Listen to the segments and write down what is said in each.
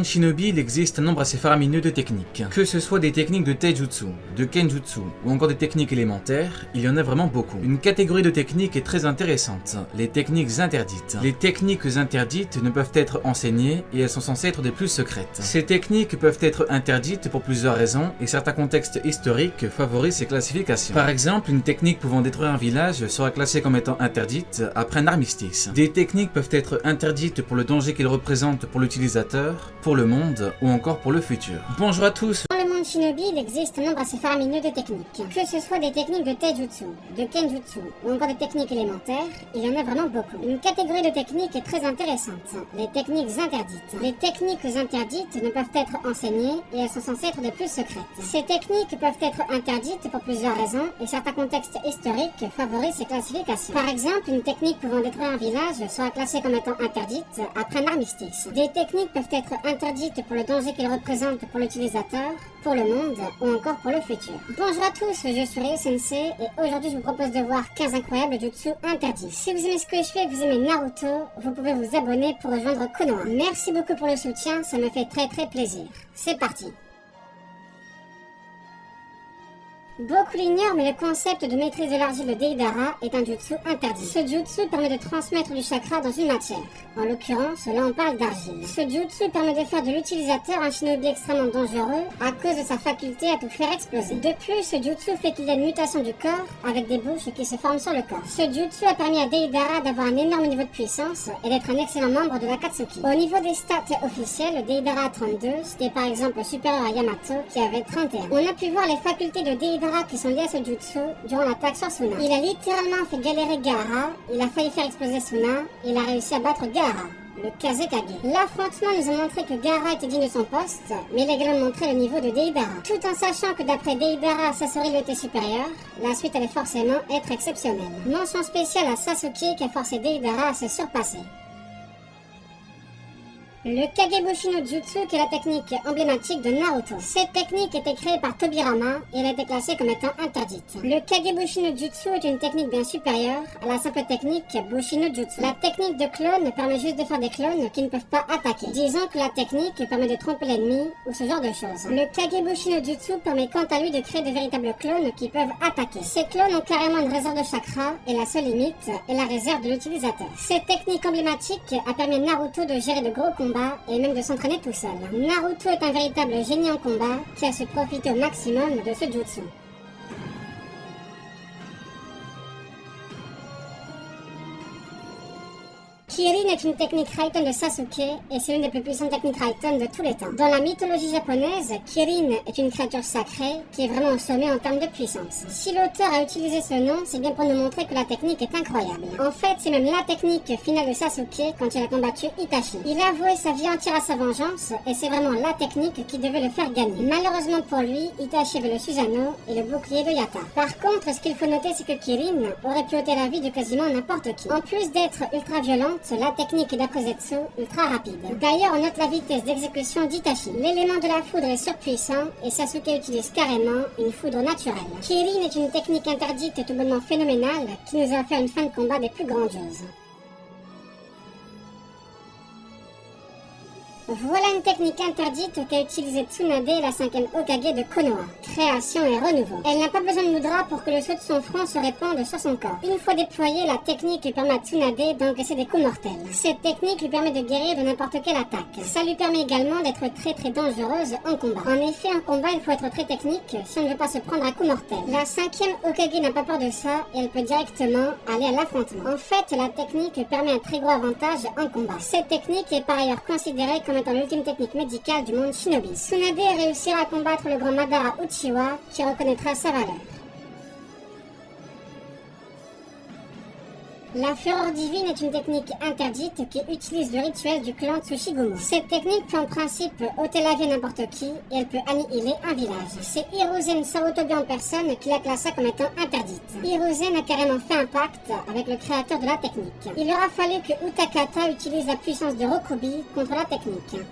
Shinobi, il existe un nombre assez faramineux de techniques. Que ce soit des techniques de taijutsu, de kenjutsu ou encore des techniques élémentaires, il y en a vraiment beaucoup. Une catégorie de techniques est très intéressante, les techniques interdites. Les techniques interdites ne peuvent être enseignées et elles sont censées être des plus secrètes. Ces techniques peuvent être interdites pour plusieurs raisons et certains contextes historiques favorisent ces classifications. Par exemple, une technique pouvant détruire un village sera classée comme étant interdite après un armistice. Des techniques peuvent être interdites pour le danger qu'elles représentent pour l'utilisateur, pour le monde ou encore pour le futur. Bonjour à tous. Dans le monde Shinobi, il existe un nombre assez faramineux de techniques. Que ce soit des techniques de taijutsu, de kenjutsu ou encore des techniques élémentaires, il y en a vraiment beaucoup. Une catégorie de techniques est très intéressante, les techniques interdites. Les techniques interdites ne peuvent être enseignées et elles sont censées être des plus secrètes. Ces techniques peuvent être interdites pour plusieurs raisons et certains contextes historiques favorisent ces classifications. Par exemple, une technique pouvant détruire un village sera classée comme étant interdite après un armistice. Des techniques peuvent être interdites pour le danger qu'elles représentent pour l'utilisateur, pour le monde ou encore pour le futur. Bonjour à tous, je suis Ryo Sensei et aujourd'hui je vous propose de voir 15 incroyables jutsu interdits. Si vous aimez ce que je fais et que vous aimez Naruto, vous pouvez vous abonner pour rejoindre Konoha. Merci beaucoup pour le soutien, ça me fait très plaisir. C'est parti. Beaucoup l'ignorent, mais le concept de maîtrise de l'argile de Deidara est un jutsu interdit. Ce jutsu permet de transmettre du chakra dans une matière. En l'occurrence, là on parle d'argile. Ce jutsu permet de faire de l'utilisateur un shinobi extrêmement dangereux à cause de sa faculté à tout faire exploser. De plus, ce jutsu fait qu'il y a une mutation du corps avec des bouches qui se forment sur le corps. Ce jutsu a permis à Deidara d'avoir un énorme niveau de puissance et d'être un excellent membre de l'Akatsuki. Au niveau des stats officielles, Deidara a 32, ce qui est par exemple supérieur à Yamato qui avait 31. On a pu voir les facultés de Deidara qui sont liés à ce jutsu durant l'attaque sur Suna. Il a littéralement fait galérer Gaara, il a failli faire exploser Suna, et il a réussi à battre Gaara, le Kazekage. L'affrontement nous a montré que Gaara était digne de son poste, mais il a également montré le niveau de Deidara. Tout en sachant que d'après Deidara, Sasori était supérieur, la suite allait forcément être exceptionnelle. Mention spéciale à Sasuke qui a forcé Deidara à se surpasser. Le Kagebushi no Jutsu, qui est la technique emblématique de Naruto. Cette technique était créée par Tobirama et elle a été classée comme étant interdite. Le Kagebushi no Jutsu est une technique bien supérieure à la simple technique Bushi no Jutsu. La technique de clone permet juste de faire des clones qui ne peuvent pas attaquer. Disons que la technique permet de tromper l'ennemi ou ce genre de choses. Le Kagebushi no Jutsu permet quant à lui de créer de véritables clones qui peuvent attaquer. Ces clones ont carrément une réserve de chakra et la seule limite est la réserve de l'utilisateur. Cette technique emblématique a permis à Naruto de gérer de gros combats et même de s'entraîner tout seul. Naruto est un véritable génie en combat qui a su profiter au maximum de ce jutsu. Kirin est une technique Raiten de Sasuke et c'est l'une des plus puissantes techniques Raiten de tous les temps. Dans la mythologie japonaise, Kirin est une créature sacrée qui est vraiment au sommet en termes de puissance. Si l'auteur a utilisé ce nom, c'est bien pour nous montrer que la technique est incroyable. En fait, c'est même la technique finale de Sasuke quand il a combattu Itachi. Il a voué sa vie entière à sa vengeance et c'est vraiment la technique qui devait le faire gagner. Malheureusement pour lui, Itachi avait le Susanoo et le bouclier de Yata. Par contre, ce qu'il faut noter, c'est que Kirin aurait pu ôter la vie de quasiment n'importe qui. En plus d'être ultra violente, la technique est d'après Zetsu ultra rapide. D'ailleurs, on note la vitesse d'exécution d'Itachi. L'élément de la foudre est surpuissant et Sasuke utilise carrément une foudre naturelle. Kirin est une technique interdite tout bonnement phénoménale qui nous a offert une fin de combat des plus grandioses. Voilà une technique interdite qu'a utilisée Tsunade, la 5e Hokage de Konoha. Création et renouveau. Elle n'a pas besoin de Mudra pour que le saut de son front se répande sur son corps. Une fois déployée, la technique lui permet à Tsunade d'encaisser des coups mortels. Cette technique lui permet de guérir de n'importe quelle attaque. Ça lui permet également d'être très dangereuse en combat. En effet, en combat, il faut être très technique si on ne veut pas se prendre un coup mortel. La 5e Hokage n'a pas peur de ça et elle peut directement aller à l'affrontement. En fait, la technique permet un très gros avantage en combat. Cette technique est par ailleurs considérée comme étant l'ultime technique médicale du monde shinobi. Tsunade réussira à combattre le grand Madara Uchiwa qui reconnaîtra sa valeur. La fureur divine est une technique interdite qui utilise le rituel du clan Tsushigumo. Cette technique peut en principe ôter la vie à n'importe qui et elle peut annihiler un village. C'est Hiruzen Sarutobi en personne qui la classa comme étant interdite. Hiruzen a carrément fait un pacte avec le créateur de la technique. Il aura fallu que Utakata utilise la puissance de Rokubi contre la technique.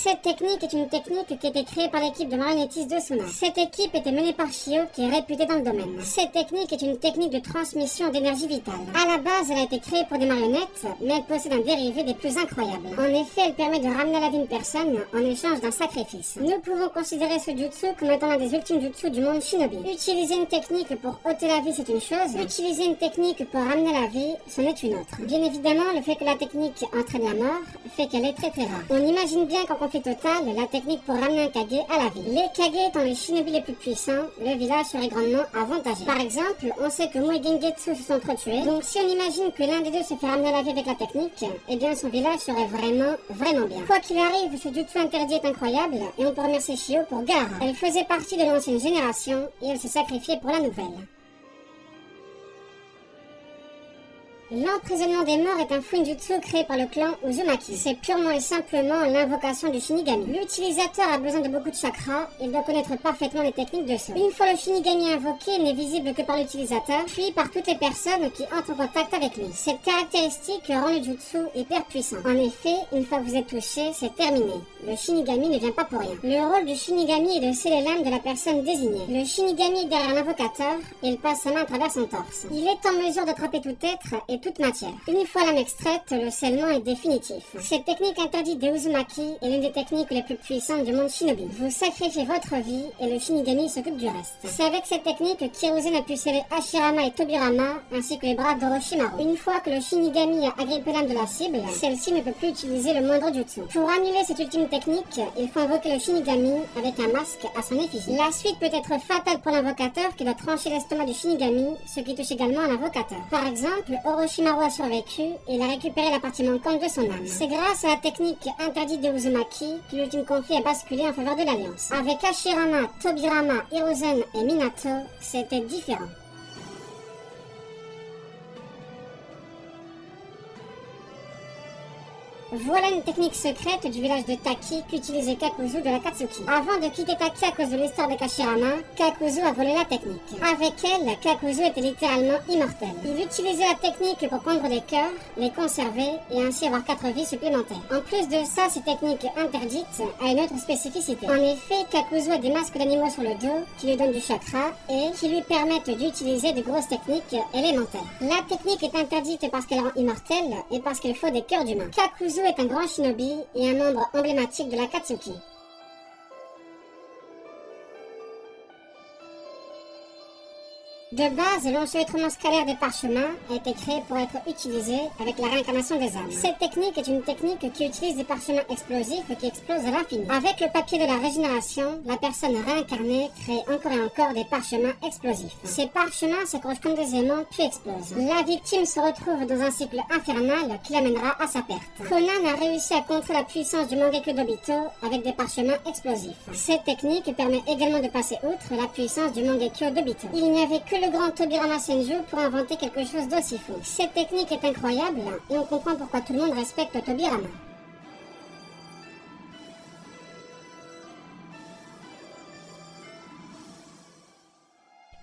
Cette technique est une technique qui a été créée par l'équipe de marionnettistes de Suna. Cette équipe était menée par Shio, qui est réputé dans le domaine. Cette technique est une technique de transmission d'énergie vitale. À la base, elle a été créée pour des marionnettes, mais elle possède un dérivé des plus incroyables. En effet, elle permet de ramener à la vie une personne en échange d'un sacrifice. Nous pouvons considérer ce jutsu comme étant l'un des ultimes jutsu du monde shinobi. Utiliser une technique pour ôter la vie, c'est une chose. Utiliser une technique pour ramener la vie, c'en est une autre. Bien évidemment, le fait que la technique entraîne la mort fait qu'elle est très rare. On imagine bien qu'en conflit total, la technique pour ramener un kage à la vie. Les kage étant les shinobi les plus puissants, le village serait grandement avantagé. Par exemple, on sait que Mui et Gengetsu se sont entretués, donc si on imagine que l'un des deux se fait ramener à la vie avec la technique, eh bien son village serait vraiment bien. Quoi qu'il arrive, ce jutsu interdit est incroyable et on peut remercier Shio pour Gaara. Elle faisait partie de l'ancienne génération et elle s'est sacrifiée pour la nouvelle. L'emprisonnement des morts est un fuinjutsu créé par le clan Uzumaki. C'est purement et simplement l'invocation du Shinigami. L'utilisateur a besoin de beaucoup de chakras, il doit connaître parfaitement les techniques de ce. Une fois le Shinigami invoqué, il n'est visible que par l'utilisateur, puis par toutes les personnes qui entrent en contact avec lui. Cette caractéristique rend le jutsu hyper puissant. En effet, une fois que vous êtes touché, c'est terminé. Le Shinigami ne vient pas pour rien. Le rôle du Shinigami est de sceller l'âme de la personne désignée. Le Shinigami est derrière l'invocateur et il passe sa main à travers son torse. Il est en mesure d'attraper tout être et toute matière. Une fois l'âme extraite, le scellement est définitif. Cette technique interdite des Uzumaki est l'une des techniques les plus puissantes du monde shinobi. Vous sacrifiez votre vie et le Shinigami s'occupe du reste. C'est avec cette technique que Hiruzen a pu sceller Hashirama et Tobirama ainsi que les bras d'Orochimaru. Une fois que le Shinigami a agrippé l'âme de la cible, celle-ci ne peut plus utiliser le moindre jutsu. Pour annuler cette ultime technique, il faut invoquer le Shinigami avec un masque à son effigie. La suite peut être fatale pour l'invocateur qui doit trancher l'estomac du Shinigami, ce qui touche également à l'invocateur. Par exemple, Orochimaru a survécu et il a récupéré la partie manquante de son âme. C'est grâce à la technique interdite des Uzumaki que l'ultime conflit a basculé en faveur de l'Alliance. Avec Hashirama, Tobirama, Hiruzen et Minato, c'était différent. Voilà une technique secrète du village de Taki qu'utilisait Kakuzu de l'Akatsuki. Avant de quitter Taki à cause de l'histoire de Hashirama, Kakuzu a volé la technique. Avec elle, Kakuzu était littéralement immortel. Il utilisait la technique pour prendre des cœurs, les conserver et ainsi avoir 4 vies supplémentaires. En plus de ça, cette technique interdite a une autre spécificité. En effet, Kakuzu a des masques d'animaux sur le dos qui lui donnent du chakra et qui lui permettent d'utiliser de grosses techniques élémentaires. La technique est interdite parce qu'elle rend immortelle et parce qu'il faut des cœurs d'humains. Kakuzu est un grand shinobi et un membre emblématique de l'Akatsuki. De base, l'enchevêtrement scalaire des parchemins a été créé pour être utilisé avec la réincarnation des âmes. Cette technique est une technique qui utilise des parchemins explosifs qui explosent à l'infini. Avec le papier de la régénération, la personne réincarnée crée encore et encore des parchemins explosifs. Ces parchemins s'accrochent comme des aimants puis explosent. La victime se retrouve dans un cycle infernal qui l'amènera à sa perte. Conan a réussi à contrer la puissance du Mangekyo d'Obito avec des parchemins explosifs. Cette technique permet également de passer outre la puissance du Mangekyo d'Obito. Il n'y avait que le grand Tobirama Senju pour inventer quelque chose d'aussi fou. Cette technique est incroyable et on comprend pourquoi tout le monde respecte Tobirama.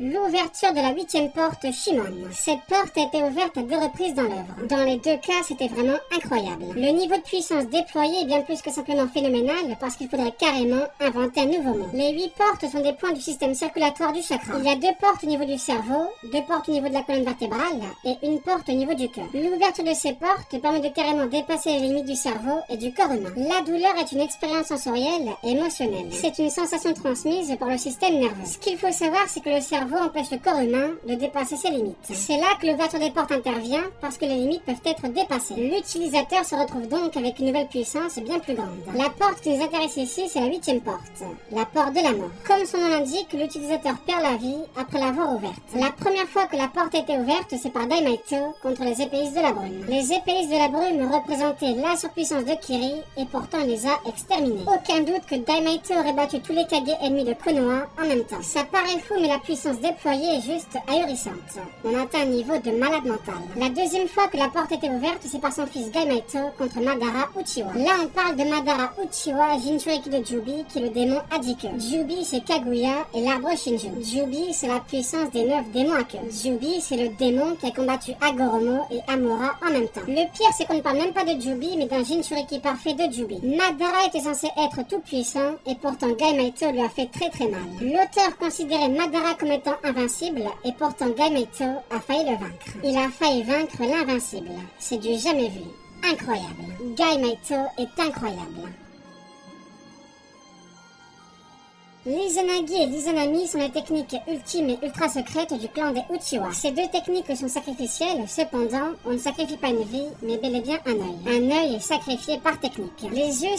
L'ouverture de la 8e porte Shimon. Cette porte a été ouverte à 2 reprises dans l'œuvre. Dans les 2 cas, c'était vraiment incroyable. Le niveau de puissance déployé est bien plus que simplement phénoménal parce qu'il faudrait carrément inventer un nouveau mot. Les 8 portes sont des points du système circulatoire du chakra. Il y a 2 portes au niveau du cerveau, 2 portes au niveau de la colonne vertébrale et une porte au niveau du cœur. L'ouverture de ces portes permet de carrément dépasser les limites du cerveau et du corps humain. La douleur est une expérience sensorielle et émotionnelle. C'est une sensation transmise par le système nerveux. Ce qu'il faut savoir, c'est que le cerveau empêche le corps humain de dépasser ses limites. C'est là que l'ouverture des portes intervient parce que les limites peuvent être dépassées. L'utilisateur se retrouve donc avec une nouvelle puissance bien plus grande. La porte qui nous intéresse ici, c'est la 8e porte, la porte de la mort. Comme son nom l'indique, l'utilisateur perd la vie après l'avoir ouverte. La première fois que la porte a été ouverte, c'est par Daimaito contre les épéistes de la brume. Les épéistes de la brume représentaient la surpuissance de Kiri et pourtant il les a exterminés. Aucun doute que Daimaito aurait battu tous les Kage ennemis de Konoha en même temps. Ça paraît fou, mais la puissance puissance déployée est juste ahurissante. On atteint un niveau de malade mental. La deuxième fois que la porte était ouverte, c'est par son fils Gaimaiito contre Madara Uchiwa. Là, on parle de Madara Uchiwa, Jinchuriki de Jubi, qui est le démon à 10 queues. Jubi, c'est Kaguya et l'arbre Shinju. Jubi, c'est la puissance des 9 démons à queue. Jubi, c'est le démon qui a combattu Agoromo et Amura en même temps. Le pire, c'est qu'on ne parle même pas de Jubi, mais d'un Jinchuriki parfait de Jubi. Madara était censé être tout puissant, et pourtant Gaimaiito lui a fait très mal. L'auteur considérait Madara comme étant invincible, et pourtant Gaimaiito a failli le vaincre. Il a failli vaincre l'invincible. C'est du jamais vu. Incroyable. Gaimaiito est incroyable. L'Izanagi et l'Izanami sont les techniques ultimes et ultra secrètes du clan des Uchiwa. Ces deux techniques sont sacrificielles, cependant, on ne sacrifie pas une vie, mais bel et bien un œil. Un œil est sacrifié par technique. Les yeux,